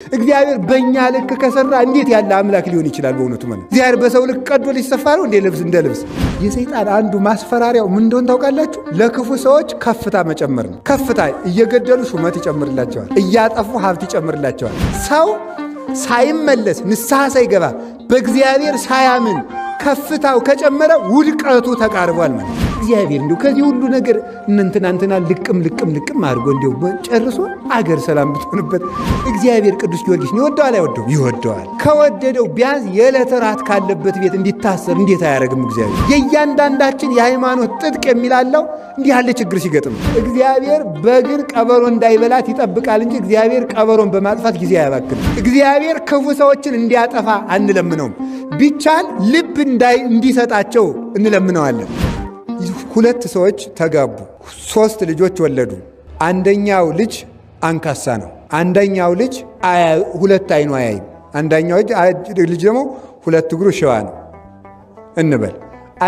እግዚአብሔር በእኛ ልክ ከሰራ እንዴት ያለ አምላክ ሊሆን ይችላል? በእውነቱ ማለት እግዚአብሔር በሰው ልክ ቀዶ ሊሰፋ ነው እንደ ልብስ። የሰይጣን አንዱ ማስፈራሪያው ምን እንደሆነ ታውቃላችሁ? ለክፉ ሰዎች ከፍታ መጨመር ነው። ከፍታ እየገደሉ ሹመት ይጨምርላቸዋል፣ እያጠፉ ሀብት ይጨምርላቸዋል። ሰው ሳይመለስ ንስሐ ሳይገባ በእግዚአብሔር ሳያምን ከፍታው ከጨመረ ውድቀቱ ተቃርቧል ማለት ነው። እግዚአብሔር እንዲሁ ከዚህ ሁሉ ነገር እንትና ልቅም አድርጎ እንዲሁ ጨርሶ አገር ሰላም ብትሆንበት እግዚአብሔር ቅዱስ ጊዮርጊስን ይወደዋል አይወደው? ይወደዋል። ከወደደው ቢያንስ የዕለት ራት ካለበት ቤት እንዲታሰር እንዴት አያደርግም? እግዚአብሔር የእያንዳንዳችን የሃይማኖት ጥጥቅ የሚላለው እንዲህ ያለ ችግር ሲገጥም እግዚአብሔር በግን ቀበሮ እንዳይበላት ይጠብቃል እንጂ እግዚአብሔር ቀበሮን በማጥፋት ጊዜ አያባክንም። እግዚአብሔር ክፉ ሰዎችን እንዲያጠፋ አንለምነውም። ቢቻል ልብ እንዲሰጣቸው እንለምነዋለን። ሁለት ሰዎች ተጋቡ፣ 3 ልጆች ወለዱ። አንደኛው ልጅ አንካሳ ነው። አንደኛው ልጅ ሁለት አይኑ አያይም። አንደኛው ልጅ ደግሞ 2 እግሩ ሽባ ነው እንበል።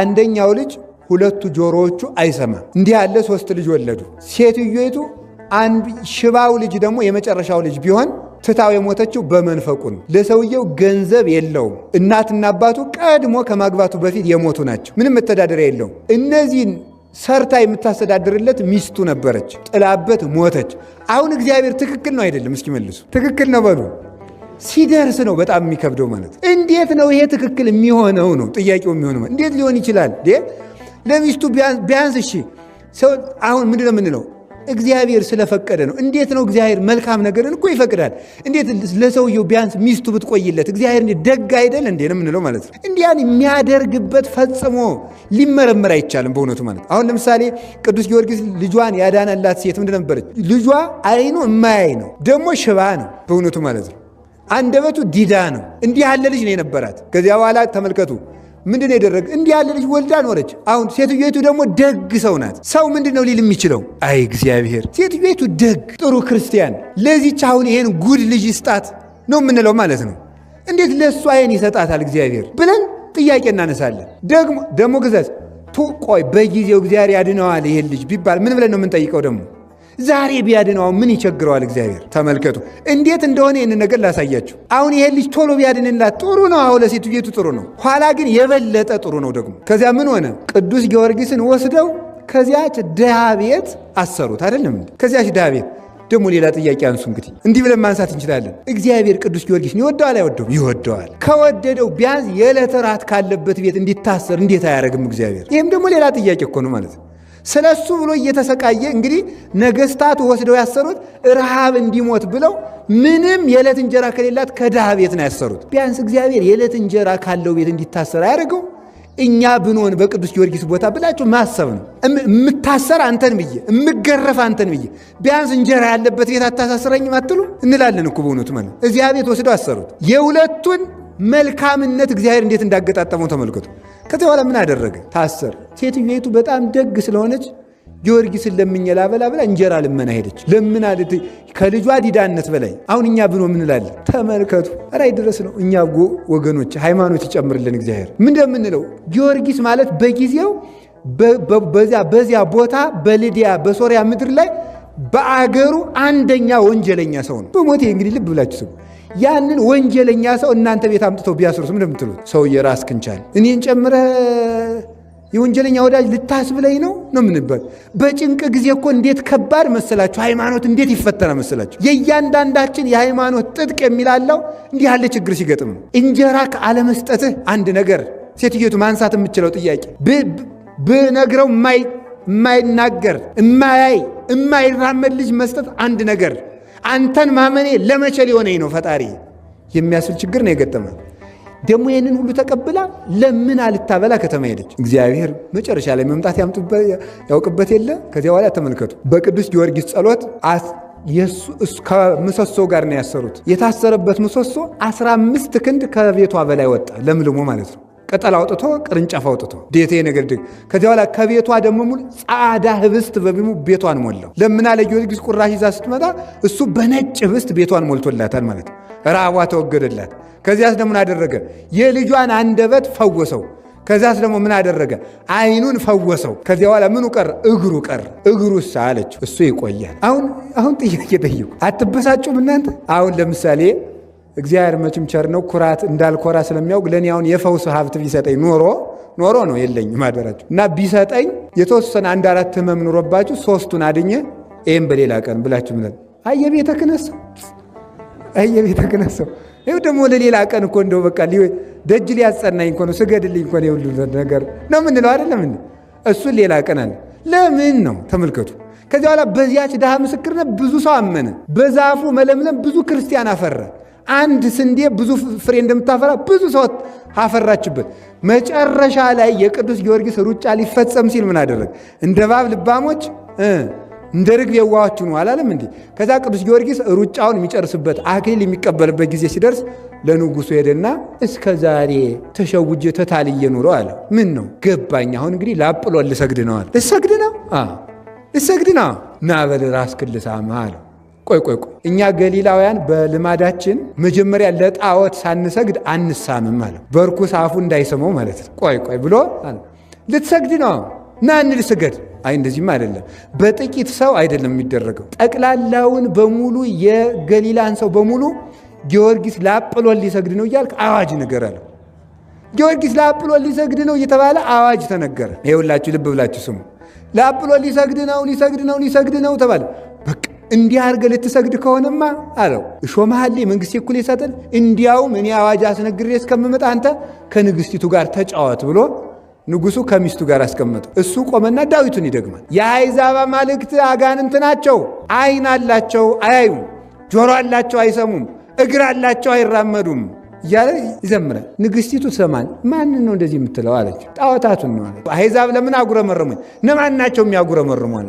አንደኛው ልጅ 2 ጆሮዎቹ አይሰማም። እንዲህ ያለ 3 ልጅ ወለዱ። ሴትዮቱ ሽባው ልጅ ደግሞ የመጨረሻው ልጅ ቢሆን ትታው የሞተችው በመንፈቁ ነው። ለሰውየው ገንዘብ የለውም። እናትና አባቱ ቀድሞ ከማግባቱ በፊት የሞቱ ናቸው። ምንም መተዳደሪያ የለውም። እነዚህን ሰርታ የምታስተዳድርለት ሚስቱ ነበረች፣ ጥላበት ሞተች። አሁን እግዚአብሔር ትክክል ነው አይደለም? እስኪ መልሱ። ትክክል ነው በሉ። ሲደርስ ነው በጣም የሚከብደው ማለት። እንዴት ነው ይሄ ትክክል የሚሆነው ነው ጥያቄው የሚሆነው። እንዴት ሊሆን ይችላል? ለሚስቱ ቢያንስ እሺ፣ ሰው አሁን ምንድን ነው የምንለው? እግዚአብሔር ስለፈቀደ ነው። እንዴት ነው እግዚአብሔር መልካም ነገርን እኮ ይፈቅዳል። እንዴት ለሰውየው ቢያንስ ሚስቱ ብትቆይለት እግዚአብሔር ደግ አይደል እንዴ ነው የምንለው ማለት ነው። እንዲያን የሚያደርግበት ፈጽሞ ሊመረመር አይቻልም በእውነቱ ማለት። አሁን ለምሳሌ ቅዱስ ጊዮርጊስ ልጇን ያዳነላት ሴት ምንድን ነበረች? ልጇ አይኑ እማያይ ነው፣ ደግሞ ሽባ ነው በእውነቱ ማለት ነው። አንደበቱ ዲዳ ነው። እንዲህ ያለ ልጅ ነው የነበራት። ከዚያ በኋላ ተመልከቱ ምንድን ያደረገ? እንዲህ ያለ ልጅ ወልዳ ኖረች። አሁን ሴትዮቱ ደግሞ ደግ ሰው ናት። ሰው ምንድን ነው ሊል የሚችለው? አይ እግዚአብሔር ሴትዮቱ ደግ ጥሩ ክርስቲያን ለዚች አሁን ይሄን ጉድ ልጅ ይስጣት ነው የምንለው ማለት ነው። እንዴት ለእሷ ይሄን ይሰጣታል እግዚአብሔር ብለን ጥያቄ እናነሳለን። ደግሞ ግዛት ቆይ በጊዜው እግዚአብሔር ያድነዋል ይሄን ልጅ ቢባል ምን ብለን ነው የምንጠይቀው? ደግሞ ዛሬ ቢያድነው ምን ይቸግረዋል እግዚአብሔር? ተመልከቱ እንዴት እንደሆነ ይህን ነገር ላሳያችሁ። አሁን ይሄን ልጅ ቶሎ ቢያድንላት ጥሩ ነው። አሁን ለሴትዮቱ ጥሩ ነው። ኋላ ግን የበለጠ ጥሩ ነው ደግሞ። ከዚያ ምን ሆነ? ቅዱስ ጊዮርጊስን ወስደው ከዚያች ድሃ ቤት አሰሩት። አይደለም እንዴ? ከዚያች ድሃ ቤት ደግሞ ሌላ ጥያቄ አንሱ። እንግዲህ እንዲህ ብለን ማንሳት እንችላለን። እግዚአብሔር ቅዱስ ጊዮርጊስን ይወደዋል አይወደውም? ይወደዋል። ከወደደው ቢያንስ የዕለት ራት ካለበት ቤት እንዲታሰር እንዴት አያደርግም እግዚአብሔር? ይህም ደግሞ ሌላ ጥያቄ እኮ ነው ማለት ነው። ስለ እሱ ብሎ እየተሰቃየ እንግዲህ ነገስታቱ ወስደው ያሰሩት ረሃብ እንዲሞት ብለው ምንም የዕለት እንጀራ ከሌላት ከድሃ ቤት ነው ያሰሩት። ቢያንስ እግዚአብሔር የዕለት እንጀራ ካለው ቤት እንዲታሰር አያደርገው? እኛ ብንሆን በቅዱስ ጊዮርጊስ ቦታ ብላችሁ ማሰብ ነው። የምታሰር አንተን ብዬ የምገረፍ አንተን ብዬ ቢያንስ እንጀራ ያለበት ቤት አታሳስረኝም አትሉ እንላለን እኮ በእውነቱ ማለት። እዚያ ቤት ወስደው አሰሩት። የሁለቱን መልካምነት እግዚአብሔር እንዴት እንዳገጣጠመው ተመልከቱ። ከዚያ በኋላ ምን አደረገ? ታሰር። ሴትዮቱ በጣም ደግ ስለሆነች ጊዮርጊስን ለምኜ ላበላ ብላ እንጀራ ልመና ሄደች። ለምን አለት ከልጇ ዲዳነት በላይ አሁን እኛ ብኖ ምን እንላለን? ተመልከቱ። ራይ ድረስ ነው። እኛ ወገኖች ሃይማኖት ይጨምርልን እግዚአብሔር። ምን እንደምንለው ጊዮርጊስ ማለት በጊዜው በዚያ ቦታ በልዲያ በሶሪያ ምድር ላይ በአገሩ አንደኛ ወንጀለኛ ሰው ነው። በሞቴ እንግዲህ ልብ ብላችሁ ስሙ። ያንን ወንጀለኛ ሰው እናንተ ቤት አምጥተው ቢያስሩት ምን እንደምትሉት? ሰውዬ ራስ ክንቻል እኔን ጨምረህ የወንጀለኛ ወዳጅ ልታስብለኝ ነው ምንባል? በጭንቅ ጊዜ እኮ እንዴት ከባድ መሰላችሁ! ሃይማኖት እንዴት ይፈተና መሰላችሁ! የእያንዳንዳችን የሃይማኖት ጥጥቅ የሚላለው እንዲህ ያለ ችግር ሲገጥም ነው። እንጀራ ከአለመስጠትህ አንድ ነገር ሴትዮቱ ማንሳት የምችለው ጥያቄ ብነግረው የማይናገር የማይራመድ ልጅ መስጠት አንድ ነገር፣ አንተን ማመኔ ለመቼ ሊሆነኝ ነው ፈጣሪ የሚያስብል ችግር ነው የገጠመ። ደግሞ ይህንን ሁሉ ተቀብላ ለምን አልታበላ ከተማ ሄደች። እግዚአብሔር መጨረሻ ላይ መምጣት ያውቅበት የለ። ከዚያ በኋላ ተመልከቱ፣ በቅዱስ ጊዮርጊስ ጸሎት ከምሰሶ ጋር ነው ያሰሩት። የታሰረበት ምሰሶ 15 ክንድ ከቤቷ በላይ ወጣ፣ ለምልሞ ማለት ነው። ቅጠል አውጥቶ ቅርንጫፍ አውጥቶ ዴቴ ነገር ድግ። ከዚያ በኋላ ከቤቷ ደግሞ ሙሉ ጻዳ ህብስት በቢሙ ቤቷን ሞላው። ለምና ለጊዮርጊስ ቁራሽ ይዛ ስትመጣ እሱ በነጭ ህብስት ቤቷን ሞልቶላታል ማለት ነው። ረሃቧ ተወገደላት። ከዚያስ ደግሞ አደረገ? የልጇን አንደበት ፈወሰው። ከዛስ ደግሞ ምን አደረገ? አይኑን ፈወሰው። ከዚያ በኋላ ምኑ ቀረ? እግሩ ቀረ። እግሩስ አለችው እሱ ይቆያል። አሁን ጥያቄ ጠይቁ። አትበሳጩም እናንተ? አሁን ለምሳሌ እግዚአብሔር መቼም ቸር ነው፣ ኩራት እንዳልኮራ ስለሚያውቅ ለእኔ አሁን የፈውስ ሀብት ቢሰጠኝ ኖሮ ነው የለኝም አደራችሁ እና ቢሰጠኝ የተወሰነ 1-4 ህመም ኑሮባችሁ 3ቱን አድኘ ይህም በሌላ ቀን ብላችሁ ምለ አየቤተ ክነሰው ይኸው ደግሞ ለሌላ ቀን እኮ እንደው በቃ ደጅ ሊያጸናኝ እኮ ነው፣ ስገድልኝ እኮ ነው የሁሉ ነገር ነው የምንለው አይደለም። እሱን ሌላ ቀን አለ። ለምን ነው ተመልከቱ። ከዚያ በኋላ በዚያች ድሃ ምስክርነት ብዙ ሰው አመነ። በዛፉ መለምለም ብዙ ክርስቲያን አፈራ። አንድ ስንዴ ብዙ ፍሬ እንደምታፈራ ብዙ ሰው አፈራችበት። መጨረሻ ላይ የቅዱስ ጊዮርጊስ ሩጫ ሊፈጸም ሲል ምን አደረገ? እንደ እባብ ልባሞች እንደ ርግብ የዋሆች ነው አላለም እንዴ? ከዛ ቅዱስ ጊዮርጊስ ሩጫውን የሚጨርስበት አክሊል የሚቀበልበት ጊዜ ሲደርስ ለንጉሱ ሄደና እስከ ዛሬ ተሸውጄ ተታልዬ ኑሮ አለ። ምን ነው ገባኝ። አሁን እንግዲህ ለአጵሎን ልሰግድ ነው አለ። ልሰግድ ነው ና በል ራስህን ልሳምህ አለው። ቆይ እኛ ገሊላውያን በልማዳችን መጀመሪያ ለጣዖት ሳንሰግድ አንሳምም አለው። በርኩስ አፉ እንዳይሰማው ማለት ነው። ቆይ ብሎ ልትሰግድ ነው ና እንልስገድ። አይ እንደዚህም አይደለም፣ በጥቂት ሰው አይደለም የሚደረገው። ጠቅላላውን በሙሉ የገሊላን ሰው በሙሉ ጊዮርጊስ ለአጵሎን ሊሰግድ ነው እያልክ አዋጅ ነገር አለው። ጊዮርጊስ ለአጵሎን ሊሰግድ ነው እየተባለ አዋጅ ተነገረ። ይኸውላችሁ ልብ ብላችሁ ስሙ። ለአጵሎን ሊሰግድ ነው ተባለ። በቃ እንዲህ አድርገህ ልትሰግድ ከሆነማ አለው እሾመሃል መንግሥቴ እኩል ይሰጥል። እንዲያውም እኔ አዋጅ አስነግሬ እስከምመጣ አንተ ከንግሥቲቱ ጋር ተጫወት ብሎ ንጉሱ ከሚስቱ ጋር አስቀመጠው። እሱ ቆመና ዳዊቱን ይደግማል። የአሕዛብ አማልክት አጋንንት ናቸው፣ ዓይን አላቸው አያዩም፣ ጆሮ አላቸው አይሰሙም፣ እግር አላቸው አይራመዱም እያለ ይዘምራል። ንግሥቲቱ ትሰማል። ማንን ነው እንደዚህ የምትለው አለች። ጣዖታቱን ነው አለች። አሕዛብ ለምን አጉረመረሙኝ? እነማን ናቸው የሚያጉረመርሙ አለ።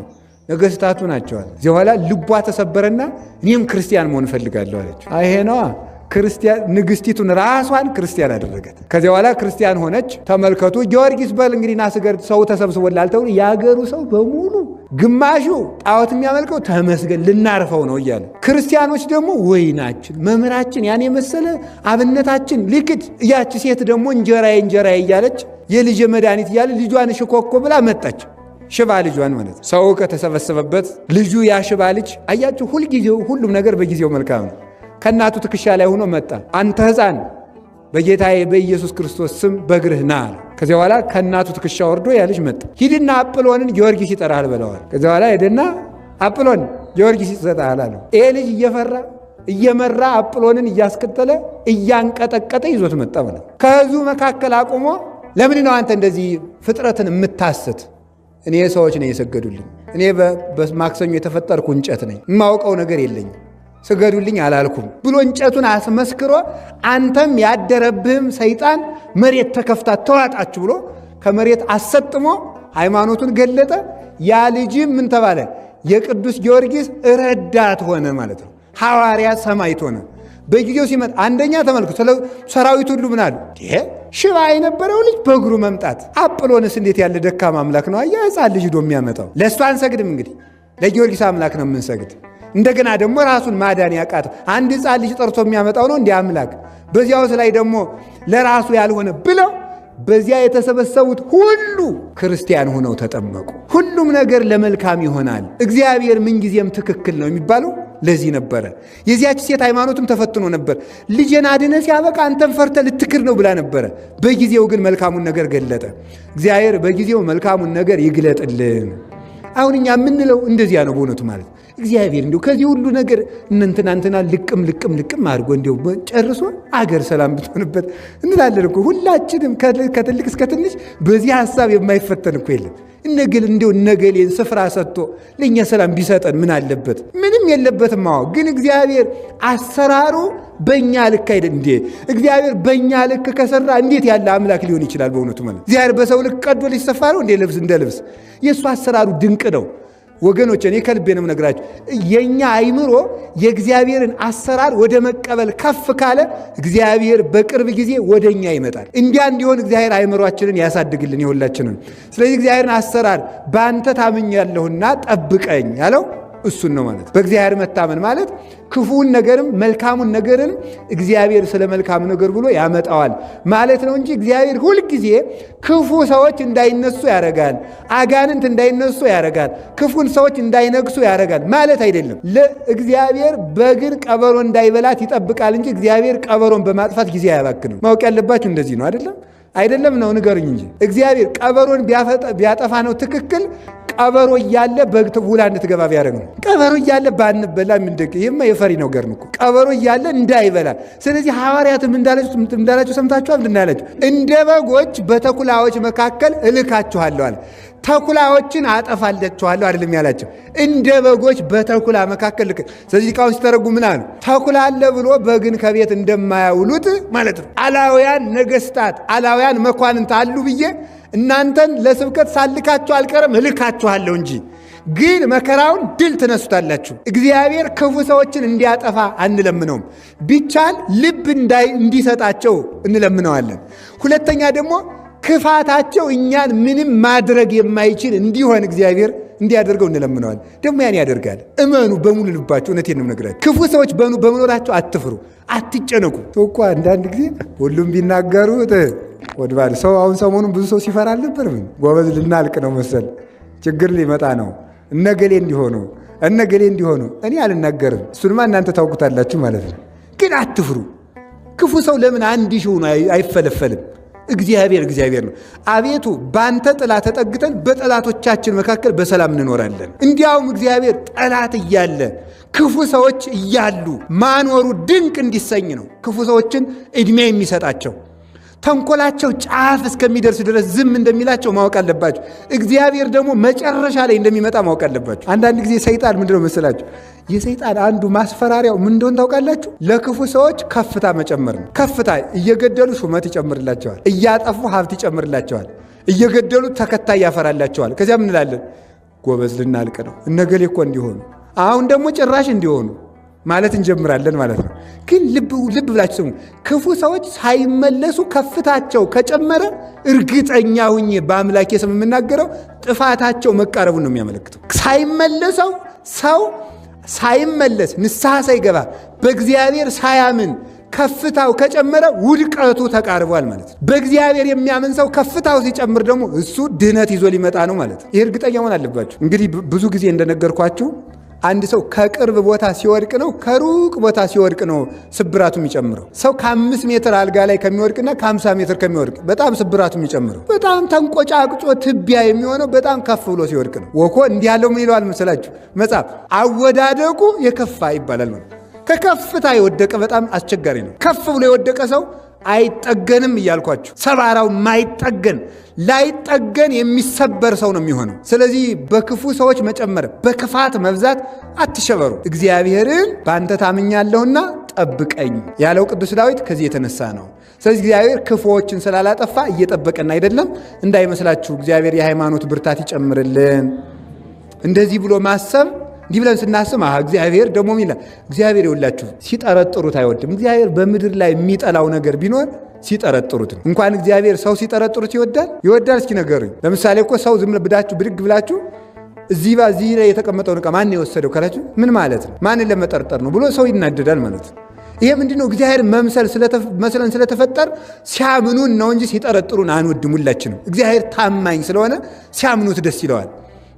ነገሥታቱ ናቸው አለ። እዚህ በኋላ ልቧ ተሰበረና እኔም ክርስቲያን መሆን እፈልጋለሁ አለች። ይሄ ነዋ ክርስቲያን። ንግሥቲቱን ራሷን ክርስቲያን አደረገት። ከዚያ በኋላ ክርስቲያን ሆነች። ተመልከቱ። ጊዮርጊስ በል እንግዲህ ና ስገድ፣ ሰው ተሰብስቦላል ተብሎ የአገሩ ሰው በሙሉ ግማሹ ጣዖት የሚያመልከው ተመስገን ልናርፈው ነው እያለ፣ ክርስቲያኖች ደግሞ ወይናችን መምህራችን ያን የመሰለ አብነታችን ሊክድ፣ እያች ሴት ደግሞ እንጀራዬ እያለች የልጅ መድኃኒት እያለ ልጇን ሽኮኮ ብላ መጣች። ሽባ ልጇን ማለት ሰው ከተሰበሰበበት ልጁ ያ ሽባ ልጅ አያችሁ፣ ሁልጊዜው ሁሉም ነገር በጊዜው መልካም ነው። ከእናቱ ትከሻ ላይ ሆኖ መጣ። አንተ ሕፃን በጌታዬ በኢየሱስ ክርስቶስ ስም በእግርህ ና አለ። ከዚያ በኋላ ከእናቱ ትከሻ ወርዶ ያ ልጅ መጣ። ሂድና አጵሎንን ጊዮርጊስ ይጠራል በለዋል። ከዚያ በኋላ ሄደና አጵሎን ጊዮርጊስ ይጠራል አለው። ይሄ ልጅ እየመራ አጵሎንን እያስከተለ እያንቀጠቀጠ ይዞት መጣ ማለት። ከሕዝቡ መካከል አቁሞ ለምን ነው አንተ እንደዚህ ፍጥረትን የምታስት? እኔ ሰዎች ነኝ የሰገዱልኝ። እኔ በማክሰኞ የተፈጠርኩ እንጨት ነኝ፣ የማውቀው ነገር የለኝም፣ ስገዱልኝ አላልኩም ብሎ እንጨቱን አስመስክሮ አንተም ያደረብህም ሰይጣን መሬት ተከፍታ ተዋጣችሁ ብሎ ከመሬት አሰጥሞ ሃይማኖቱን ገለጠ። ያ ልጅም ምን ተባለ? የቅዱስ ጊዮርጊስ ረዳት ሆነ ማለት ነው። ሐዋርያ ሰማዕት ሆነ። በጊዜው ሲመጣ አንደኛ ተመልኩ ሰራዊት ሁሉ ምን አሉ? ሽባ የነበረው ልጅ በእግሩ መምጣት፣ አጵሎንስ እንዴት ያለ ደካማ አምላክ ነው! አያ ሕፃን ልጅ ዶ የሚያመጣው። ለእሱ አንሰግድም እንግዲህ ለጊዮርጊስ አምላክ ነው የምንሰግድ። እንደገና ደግሞ ራሱን ማዳን ያቃተው አንድ ሕፃን ልጅ ጠርቶ የሚያመጣው ነው እንዲህ አምላክ። በዚያውስ ላይ ደግሞ ለራሱ ያልሆነ ብለው በዚያ የተሰበሰቡት ሁሉ ክርስቲያን ሆነው ተጠመቁ። ሁሉም ነገር ለመልካም ይሆናል። እግዚአብሔር ምንጊዜም ትክክል ነው የሚባለው ለዚህ ነበረ። የዚያች ሴት ሃይማኖትም ተፈትኖ ነበር። ልጄን አድነ ሲያበቃ አንተም ፈርተ ልትክር ነው ብላ ነበረ። በጊዜው ግን መልካሙን ነገር ገለጠ። እግዚአብሔር በጊዜው መልካሙን ነገር ይግለጥልን። አሁን እኛ የምንለው እንደዚያ ነው በእውነቱ ማለት እግዚአብሔር እንዲሁ ከዚህ ሁሉ ነገር እንትና ልቅም አድርጎ እንዲሁ ጨርሶ አገር ሰላም ብትሆንበት እንላለን እኮ ሁላችንም ከትልቅ እስከ ትንሽ በዚህ ሐሳብ የማይፈተን እኮ የለም። እነገሌን ስፍራ ሰጥቶ ለእኛ ሰላም ቢሰጠን ምን አለበት? ምንም የለበትም። ግን እግዚአብሔር አሰራሩ በእኛ ልክ አይደል እንዴ? እግዚአብሔር በእኛ ልክ ከሰራ እንዴት ያለ አምላክ ሊሆን ይችላል? በእውነቱ ማለት እግዚአብሔር በሰው ልክ ቀዶ ሊሰፋ ነው እንደ ልብስ። የእሱ አሰራሩ ድንቅ ነው ወገኖች። እኔ ከልቤ ነው የምነግራችሁ። የእኛ አይምሮ የእግዚአብሔርን አሰራር ወደ መቀበል ከፍ ካለ እግዚአብሔር በቅርብ ጊዜ ወደ እኛ ይመጣል። እንዲያ እንዲሆን እግዚአብሔር አይምሯችንን ያሳድግልን የሁላችንን። ስለዚህ እግዚአብሔርን አሰራር በአንተ ታምኛለሁና ጠብቀኝ ያለው እሱን ነው ማለት። በእግዚአብሔር መታመን ማለት ክፉውን ነገርም መልካሙን ነገርንም እግዚአብሔር ስለ መልካም ነገር ብሎ ያመጣዋል ማለት ነው እንጂ እግዚአብሔር ሁልጊዜ ክፉ ሰዎች እንዳይነሱ ያደርጋል፣ አጋንንት እንዳይነሱ ያደርጋል፣ ክፉን ሰዎች እንዳይነግሱ ያደርጋል ማለት አይደለም። ለእግዚአብሔር በግን ቀበሮ እንዳይበላት ይጠብቃል እንጂ እግዚአብሔር ቀበሮን በማጥፋት ጊዜ አያባክንም። ማወቅ ያለባችሁ እንደዚህ ነው። አይደለም ነው ንገሩኝ እንጂ እግዚአብሔር ቀበሮን ቢያጠፋ ነው ትክክል። ቀበሮ እያለ በግ ውላ እንድትገባ ቢያደርግ ነው። ቀበሮ እያለ ባንበላ ምንድቅ ይህማ የፈሪ ነገር ነው። ቀበሮ እያለ እንዳይበላ። ስለዚህ ሐዋርያትም እንዳላችሁ ሰምታችኋል። ምንድን ያላችሁ? እንደ በጎች በተኩላዎች መካከል እልካችኋለሁ አለ። ተኩላዎችን አጠፋላችኋለሁ አይደለም ያላቸው፣ እንደ በጎች በተኩላ መካከል ልክ። ስለዚህ ቃውን ሲተረጉ ምን አሉ? ተኩላ አለ ብሎ በግን ከቤት እንደማያውሉት ማለት ነው። አላውያን ነገስታት፣ አላውያን መኳንንት አሉ ብዬ እናንተን ለስብከት ሳልካችሁ አልቀርም፣ እልካችኋለሁ እንጂ ግን መከራውን ድል ትነሱታላችሁ። እግዚአብሔር ክፉ ሰዎችን እንዲያጠፋ አንለምነውም። ቢቻል ልብ እንዲሰጣቸው እንለምነዋለን። ሁለተኛ ደግሞ ክፋታቸው እኛን ምንም ማድረግ የማይችል እንዲሆን እግዚአብሔር እንዲያደርገው እንለምነዋል። ደግሞ ያን ያደርጋል። እመኑ በሙሉ ልባቸው። እውነቴን ነው የምነግራችሁ። ክፉ ሰዎች በመኖራቸው አትፍሩ፣ አትጨነቁ። እኮ አንዳንድ ጊዜ ሁሉም ቢናገሩት ወድባል ሰው። አሁን ሰሞኑን ብዙ ሰው ሲፈራ አልነበር? ምን ጎበዝ ልናልቅ ነው መሰል፣ ችግር ሊመጣ ነው፣ እነገሌ እንዲሆኑ እኔ አልናገርም። እሱንማ እናንተ ታውቁታላችሁ ማለት ነው። ግን አትፍሩ። ክፉ ሰው ለምን አንድ ሺህ ሆኖ አይፈለፈልም? እግዚአብሔር ነው። አቤቱ ባንተ ጥላ ተጠግተን በጠላቶቻችን መካከል በሰላም እንኖራለን። እንዲያውም እግዚአብሔር ጠላት እያለ ክፉ ሰዎች እያሉ ማኖሩ ድንቅ እንዲሰኝ ነው ክፉ ሰዎችን ዕድሜ የሚሰጣቸው። ተንኮላቸው ጫፍ እስከሚደርስ ድረስ ዝም እንደሚላቸው ማወቅ አለባቸው። እግዚአብሔር ደግሞ መጨረሻ ላይ እንደሚመጣ ማወቅ አለባቸው። አንዳንድ ጊዜ ሰይጣን ምንድነው መሰላችሁ? የሰይጣን አንዱ ማስፈራሪያው ምን እንደሆነ ታውቃላችሁ? ለክፉ ሰዎች ከፍታ መጨመር ነው። ከፍታ እየገደሉ ሹመት ይጨምርላቸዋል፣ እያጠፉ ሀብት ይጨምርላቸዋል፣ እየገደሉ ተከታይ ያፈራላቸዋል። ከዚያ ምን እንላለን? ጎበዝ ልናልቅ ነው፣ እነገሌ እኮ እንዲሆኑ፣ አሁን ደግሞ ጭራሽ እንዲሆኑ ማለት እንጀምራለን ማለት ነው። ግን ልብ ብላችሁ ስሙ። ክፉ ሰዎች ሳይመለሱ ከፍታቸው ከጨመረ እርግጠኛ ሁኜ በአምላኬ ስም የምናገረው ጥፋታቸው መቃረቡን ነው የሚያመለክተው። ሰው ሳይመለስ ንስሐ ሳይገባ በእግዚአብሔር ሳያምን ከፍታው ከጨመረ ውድቀቱ ተቃርቧል ማለት ነው። በእግዚአብሔር የሚያምን ሰው ከፍታው ሲጨምር ደግሞ እሱ ድህነት ይዞ ሊመጣ ነው ማለት ነው። ይህ እርግጠኛ መሆን አለባችሁ። እንግዲህ ብዙ ጊዜ እንደነገርኳችሁ አንድ ሰው ከቅርብ ቦታ ሲወድቅ ነው ከሩቅ ቦታ ሲወድቅ ነው ስብራቱ የሚጨምረው። ሰው ከ5 ሜትር አልጋ ላይ ከሚወድቅና ከ50 ሜትር ከሚወድቅ በጣም ስብራቱ የሚጨምረው። በጣም ተንቆጫቅጮ ትቢያ የሚሆነው በጣም ከፍ ብሎ ሲወድቅ ነው። ወኮ እንዲህ ያለው ምን ይለዋል መሰላችሁ መጽሐፍ? አወዳደቁ የከፋ ይባላል። ከከፍታ የወደቀ በጣም አስቸጋሪ ነው። ከፍ ብሎ የወደቀ ሰው አይጠገንም እያልኳችሁ፣ ሰባራው ማይጠገን ላይጠገን የሚሰበር ሰው ነው የሚሆነው። ስለዚህ በክፉ ሰዎች መጨመር፣ በክፋት መብዛት አትሸበሩ። እግዚአብሔርን በአንተ ታምኛለሁና ጠብቀኝ ያለው ቅዱስ ዳዊት ከዚህ የተነሳ ነው። ስለዚህ እግዚአብሔር ክፉዎችን ስላላጠፋ እየጠበቀን አይደለም እንዳይመስላችሁ። እግዚአብሔር የሃይማኖት ብርታት ይጨምርልን። እንደዚህ ብሎ ማሰብ እንዲህ ብለን ስናስብ እግዚአብሔር ደግሞ ይላል። እግዚአብሔር ይውላችሁ ሲጠረጥሩት አይወድም። እግዚአብሔር በምድር ላይ የሚጠላው ነገር ቢኖር ሲጠረጥሩት ነው። እንኳን እግዚአብሔር ሰው ሲጠረጥሩት ይወዳል። እስኪ ነገሩኝ። ለምሳሌ እኮ ሰው ዝም ብድግ ብላችሁ እዚህ ላይ የተቀመጠውን ዕቃ ማን የወሰደው ካላችሁ ምን ማለት ነው? ማንን ለመጠርጠር ነው ብሎ ሰው ይናደዳል ማለት ነው። ይሄ ምንድነው? እግዚአብሔር መስለን ስለተፈጠር ሲያምኑን ነው እንጂ ሲጠረጥሩን አንወድም ሁላችንም። እግዚአብሔር ታማኝ ስለሆነ ሲያምኑት ደስ ይለዋል።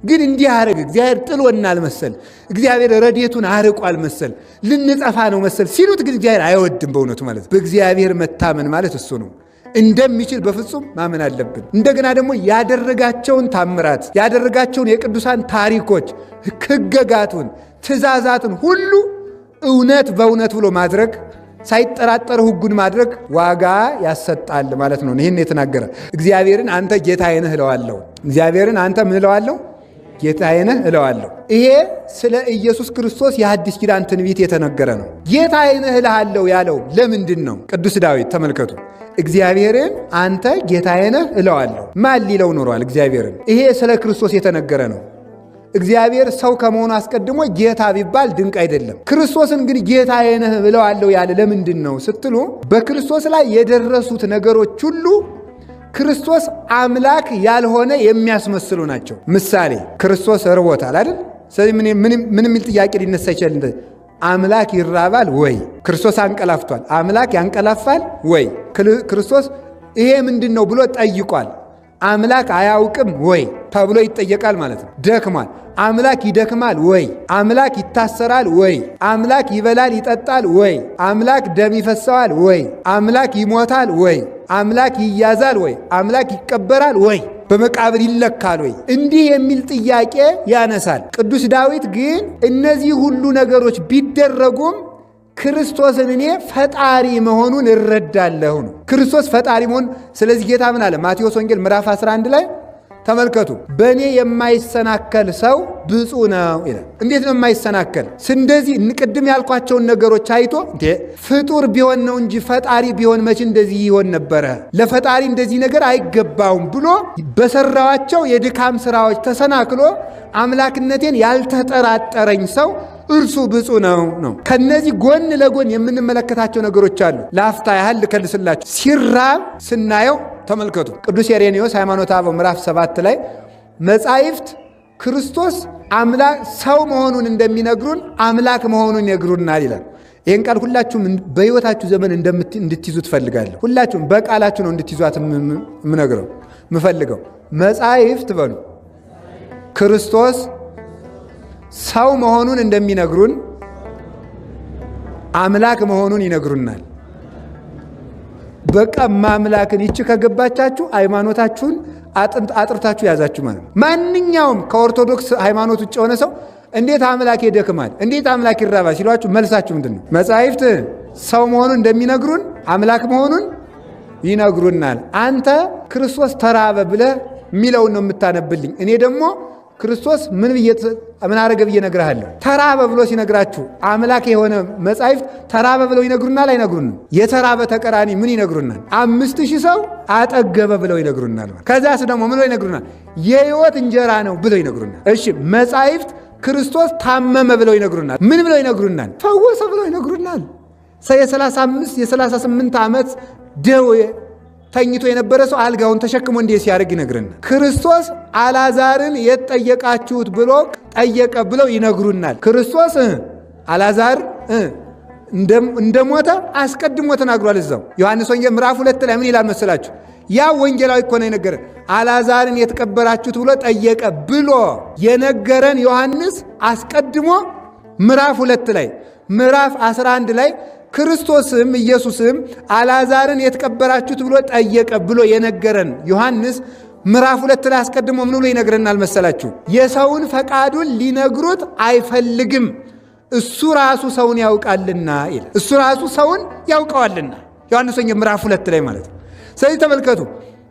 ግን እንዲህ አረግ እግዚአብሔር ጥሎናል መሰል፣ እግዚአብሔር ረድኤቱን አርቋል መሰል፣ ልንጠፋ ነው መሰል ሲሉት ግን እግዚአብሔር አይወድም በእውነቱ ማለት። በእግዚአብሔር መታመን ማለት እሱ ነው። እንደሚችል በፍጹም ማመን አለብን። እንደገና ደግሞ ያደረጋቸውን ታምራት፣ ያደረጋቸውን የቅዱሳን ታሪኮች፣ ሕግጋቱን፣ ትእዛዛትን ሁሉ እውነት በእውነት ብሎ ማድረግ፣ ሳይጠራጠር ሕጉን ማድረግ ዋጋ ያሰጣል ማለት ነው። ይህን የተናገረ እግዚአብሔርን አንተ ጌታዬ ነህ እለዋለሁ። እግዚአብሔርን አንተ ምን እለዋለሁ? ጌታዬ ነህ እለዋለሁ። ይሄ ስለ ኢየሱስ ክርስቶስ የሐዲስ ኪዳን ትንቢት የተነገረ ነው። ጌታዬ ነህ እልሃለሁ ያለው ለምንድን ነው? ቅዱስ ዳዊት ተመልከቱ። እግዚአብሔርን አንተ ጌታዬ ነህ እለዋለሁ ማን ሊለው ኖሯል? እግዚአብሔርን። ይሄ ስለ ክርስቶስ የተነገረ ነው። እግዚአብሔር ሰው ከመሆኑ አስቀድሞ ጌታ ቢባል ድንቅ አይደለም? ክርስቶስን ግን ጌታዬ ነህ እለዋለሁ ያለ ለምንድን ነው ስትሉ፣ በክርስቶስ ላይ የደረሱት ነገሮች ሁሉ ክርስቶስ አምላክ ያልሆነ የሚያስመስሉ ናቸው። ምሳሌ ክርስቶስ ርቦታል አይደል? ስለዚህ ምን የሚል ጥያቄ ሊነሳ ይችላል? አምላክ ይራባል ወይ? ክርስቶስ አንቀላፍቷል። አምላክ ያንቀላፋል ወይ? ክርስቶስ ይሄ ምንድን ነው ብሎ ጠይቋል። አምላክ አያውቅም ወይ ተብሎ ይጠየቃል ማለት ነው። ደክሟል። አምላክ ይደክማል ወይ? አምላክ ይታሰራል ወይ? አምላክ ይበላል ይጠጣል ወይ? አምላክ ደም ይፈሰዋል ወይ? አምላክ ይሞታል ወይ? አምላክ ይያዛል ወይ? አምላክ ይቀበራል ወይ? በመቃብር ይለካል ወይ? እንዲህ የሚል ጥያቄ ያነሳል። ቅዱስ ዳዊት ግን እነዚህ ሁሉ ነገሮች ቢደረጉም ክርስቶስን እኔ ፈጣሪ መሆኑን እረዳለሁ ነው። ክርስቶስ ፈጣሪ መሆኑን። ስለዚህ ጌታ ምን አለ? ማቴዎስ ወንጌል ምዕራፍ 11 ላይ ተመልከቱ። በእኔ የማይሰናከል ሰው ብፁዕ ነው ይላል። እንዴት ነው የማይሰናከል? እንደዚህ ቅድም ያልኳቸውን ነገሮች አይቶ ፍጡር ቢሆን ነው እንጂ ፈጣሪ ቢሆን መቼ እንደዚህ ይሆን ነበረ? ለፈጣሪ እንደዚህ ነገር አይገባውም ብሎ በሰራዋቸው የድካም ስራዎች ተሰናክሎ አምላክነቴን ያልተጠራጠረኝ ሰው እርሱ ብፁዕ ነው። ከነዚህ ጎን ለጎን የምንመለከታቸው ነገሮች አሉ። ለአፍታ ያህል ልከልስላችሁ። ሲራብ ስናየው ተመልከቱ። ቅዱስ ኢሬኔዎስ ሃይማኖተ አበው ምዕራፍ 7 ላይ መጻሕፍት ክርስቶስ አምላክ ሰው መሆኑን እንደሚነግሩን አምላክ መሆኑን ይነግሩናል ይላል። ይህን ቃል ሁላችሁም በሕይወታችሁ ዘመን እንድትይዙ ትፈልጋለሁ። ሁላችሁም በቃላችሁ ነው እንድትይዟት ምፈልገው። መጻሕፍት በሉ ክርስቶስ ሰው መሆኑን እንደሚነግሩን አምላክ መሆኑን ይነግሩናል። በቃ ማምላክን ይቺ ከገባቻችሁ ሃይማኖታችሁን አጥርታችሁ ያዛችሁ ማለት ነው። ማንኛውም ከኦርቶዶክስ ሃይማኖት ውጭ የሆነ ሰው እንዴት አምላክ ይደክማል፣ እንዴት አምላክ ይራባል ሲሏችሁ መልሳችሁ ምንድን ነው? መጻሕፍት ሰው መሆኑን እንደሚነግሩን አምላክ መሆኑን ይነግሩናል። አንተ ክርስቶስ ተራበ ብለህ የሚለውን ነው የምታነብልኝ። እኔ ደግሞ ክርስቶስ ምን አረገ ብዬ እነግርሃለሁ። ተራበ ብሎ ሲነግራችሁ አምላክ የሆነ መጻሕፍት ተራበ ብለው ይነግሩናል አይነግሩንም? የተራበ ተቀራኒ ምን ይነግሩናል? 5000 ሰው አጠገበ ብለው ይነግሩናል። ከዛስ ደግሞ ምን ብለው ይነግሩናል? የሕይወት እንጀራ ነው ብለው ይነግሩናል። እሺ መጻሕፍት ክርስቶስ ታመመ ብለው ይነግሩናል። ምን ብለው ይነግሩናል? ፈወሰ ብለው ይነግሩናል። የ35 የ38 ዓመት ደዌ ተኝቶ የነበረ ሰው አልጋውን ተሸክሞ እንዴት ሲያደርግ ይነግረናል። ክርስቶስ አልዓዛርን የት ጠየቃችሁት ብሎ ጠየቀ ብለው ይነግሩናል። ክርስቶስ አልዓዛር እንደሞተ አስቀድሞ ተናግሯል። እዛው ዮሐንስ ወንጌል ምዕራፍ 2 ላይ ምን ይላል መሰላችሁ? ያ ወንጌላዊ እኮ ነው የነገረን። አልዓዛርን የት ቀበራችሁት ብሎ ጠየቀ ብሎ የነገረን ዮሐንስ አስቀድሞ ምዕራፍ 2 ላይ ምዕራፍ 11 ላይ ክርስቶስም ኢየሱስም አልዓዛርን የት ቀበራችሁት ብሎ ጠየቀ ብሎ የነገረን ዮሐንስ ምዕራፍ 2 ላይ አስቀድሞ ምን ብሎ ይነግረናል መሰላችሁ? የሰውን ፈቃዱን ሊነግሩት አይፈልግም፣ እሱ ራሱ ሰውን ያውቃልና ይላል። እሱ ራሱ ሰውን ያውቀዋልና ዮሐንስ ወንጌል ምዕራፍ 2 ላይ ማለት ነው። ስለዚህ ተመልከቱ፣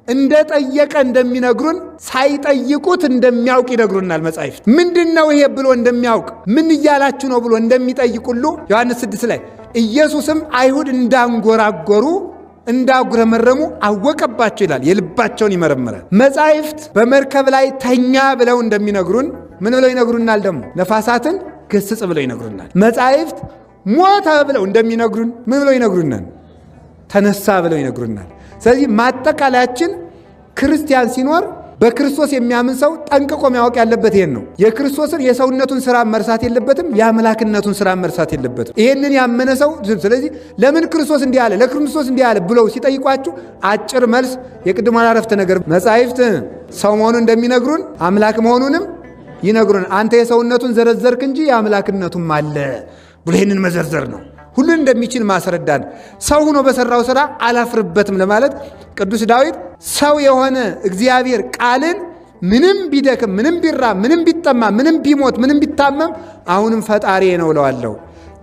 እንደ ጠየቀ እንደሚነግሩን ሳይጠይቁት እንደሚያውቅ ይነግሩናል መጻሕፍት። ምንድነው ይሄ ብሎ እንደሚያውቅ ምን እያላችሁ ነው ብሎ እንደሚጠይቅ ሁሉ ዮሐንስ 6 ላይ ኢየሱስም አይሁድ እንዳንጎራጎሩ እንዳጉረመረሙ አወቀባቸው ይላል። የልባቸውን ይመረምራል። መጻሕፍት በመርከብ ላይ ተኛ ብለው እንደሚነግሩን ምን ብለው ይነግሩናል? ደግሞ ነፋሳትን ገስጽ ብለው ይነግሩናል። መጻሕፍት ሞተ ብለው እንደሚነግሩን ምን ብለው ይነግሩናል? ተነሳ ብለው ይነግሩናል። ስለዚህ ማጠቃለያችን ክርስቲያን ሲኖር በክርስቶስ የሚያምን ሰው ጠንቅቆ ማወቅ ያለበት ይሄን ነው። የክርስቶስን የሰውነቱን ስራ መርሳት የለበትም፣ የአምላክነቱን ስራ መርሳት የለበትም። ይሄንን ያመነ ሰው ስለዚህ ለምን ክርስቶስ እንዲህ አለ፣ ለክርስቶስ እንዲህ አለ ብለው ሲጠይቋችሁ አጭር መልስ የቅድሞን አረፍተ ነገር መጻሕፍት ሰው መሆኑን እንደሚነግሩን አምላክ መሆኑንም ይነግሩን። አንተ የሰውነቱን ዘረዘርክ እንጂ የአምላክነቱም አለ ብሎ ይሄንን መዘርዘር ነው። ሁሉን እንደሚችል ማስረዳን። ሰው ሆኖ በሰራው ስራ አላፍርበትም ለማለት ቅዱስ ዳዊት ሰው የሆነ እግዚአብሔር ቃልን ምንም ቢደክም፣ ምንም ቢራብ፣ ምንም ቢጠማ፣ ምንም ቢሞት፣ ምንም ቢታመም አሁንም ፈጣሪ ነው እለዋለሁ።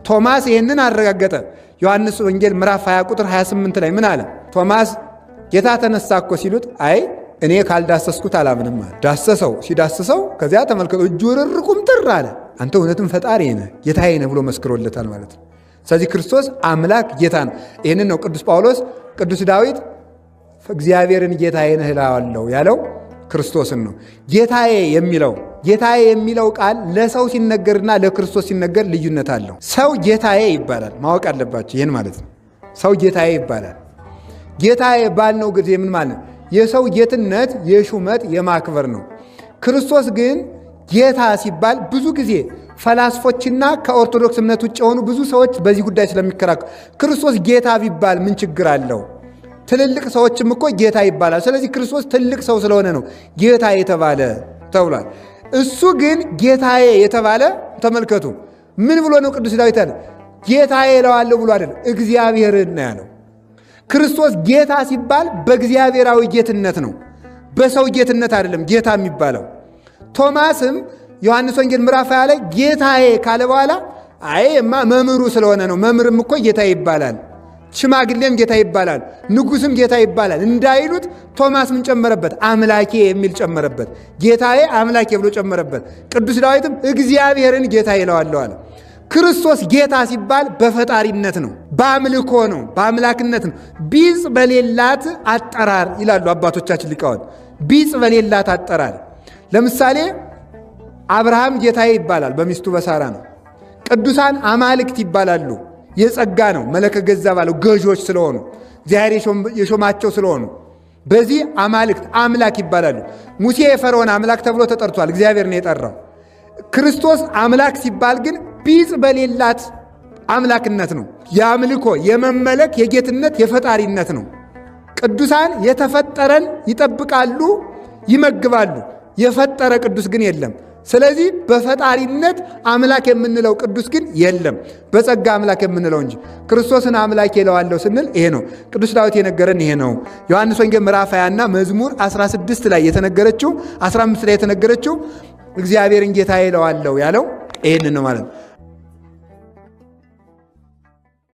ቶማስ ይህንን አረጋገጠ። ዮሐንስ ወንጌል ምዕራፍ 20 ቁጥር 28 ላይ ምን አለ? ቶማስ ጌታ ተነሳ እኮ ሲሉት አይ እኔ ካልዳሰስኩት አላምንም አለ። ዳሰሰው። ሲዳሰሰው ከዚያ ተመልከቱ እጁ ርርቁም ጥር አለ። አንተ እውነትም ፈጣሪ ነህ ጌታዬ ነህ ብሎ መስክሮለታል ማለት ነው። ስለዚህ ክርስቶስ አምላክ ጌታ ነው። ይህንን ነው ቅዱስ ጳውሎስ ቅዱስ ዳዊት እግዚአብሔርን ጌታዬ ነህ እለዋለሁ ያለው ክርስቶስን ነው። ጌታዬ የሚለው ቃል ለሰው ሲነገርና ለክርስቶስ ሲነገር ልዩነት አለው። ሰው ጌታዬ ይባላል፣ ማወቅ አለባቸው ይህን ማለት ነው። ሰው ጌታዬ ይባላል። ጌታዬ ባልነው ጊዜ ምን ማለት ነው? የሰው ጌትነት የሹመት የማክበር ነው። ክርስቶስ ግን ጌታ ሲባል ብዙ ጊዜ ፈላስፎችና ከኦርቶዶክስ እምነት ውጭ የሆኑ ብዙ ሰዎች በዚህ ጉዳይ ስለሚከራከሩ ክርስቶስ ጌታ ቢባል ምን ችግር አለው? ትልልቅ ሰዎችም እኮ ጌታ ይባላል። ስለዚህ ክርስቶስ ትልቅ ሰው ስለሆነ ነው ጌታ የተባለ ተብሏል። እሱ ግን ጌታዬ የተባለ ተመልከቱ፣ ምን ብሎ ነው ቅዱስ ዳዊት ያለ? ጌታዬ እለዋለሁ ብሎ አይደል፣ እግዚአብሔርን ነው ያለው። ክርስቶስ ጌታ ሲባል በእግዚአብሔራዊ ጌትነት ነው፣ በሰው ጌትነት አይደለም ጌታ የሚባለው። ቶማስም ዮሐንስ ወንጌል ምዕራፍ 20 ላይ ጌታዬ ካለ በኋላ አይማ መምህሩ ስለሆነ ነው፣ መምህርም እኮ ጌታ ይባላል፣ ሽማግሌም ጌታ ይባላል፣ ንጉስም ጌታ ይባላል እንዳይሉት ቶማስ ምን ጨመረበት? አምላኬ የሚል ጨመረበት። ጌታዬ አምላኬ ብሎ ጨመረበት። ቅዱስ ዳዊትም እግዚአብሔርን ጌታ ይለዋለሁ አለ። ክርስቶስ ጌታ ሲባል በፈጣሪነት ነው፣ በአምልኮ ነው፣ በአምላክነት ነው። ቢጽ በሌላት አጠራር ይላሉ አባቶቻችን ሊቃውንት። ቢጽ በሌላት አጠራር ለምሳሌ አብርሃም ጌታዬ ይባላል፣ በሚስቱ በሳራ ነው። ቅዱሳን አማልክት ይባላሉ፣ የጸጋ ነው፣ መለከ ገዛ ባለው ገዦች ስለሆኑ እግዚአብሔር የሾማቸው ስለሆኑ በዚህ አማልክት አምላክ ይባላሉ። ሙሴ የፈርዖን አምላክ ተብሎ ተጠርቷል፣ እግዚአብሔር ነው የጠራው። ክርስቶስ አምላክ ሲባል ግን ቢጽ በሌላት አምላክነት ነው፣ የአምልኮ የመመለክ የጌትነት የፈጣሪነት ነው። ቅዱሳን የተፈጠረን ይጠብቃሉ፣ ይመግባሉ። የፈጠረ ቅዱስ ግን የለም። ስለዚህ በፈጣሪነት አምላክ የምንለው ቅዱስ ግን የለም፣ በጸጋ አምላክ የምንለው እንጂ። ክርስቶስን አምላክ እለዋለሁ ስንል ይሄ ነው። ቅዱስ ዳዊት የነገረን ይሄ ነው። ዮሐንስ ወንጌል ምዕራፍ 20 እና መዝሙር 16 ላይ የተነገረችው 15 ላይ የተነገረችው እግዚአብሔርን ጌታዬ እለዋለሁ ያለው ይሄንን ነው ማለት ነው።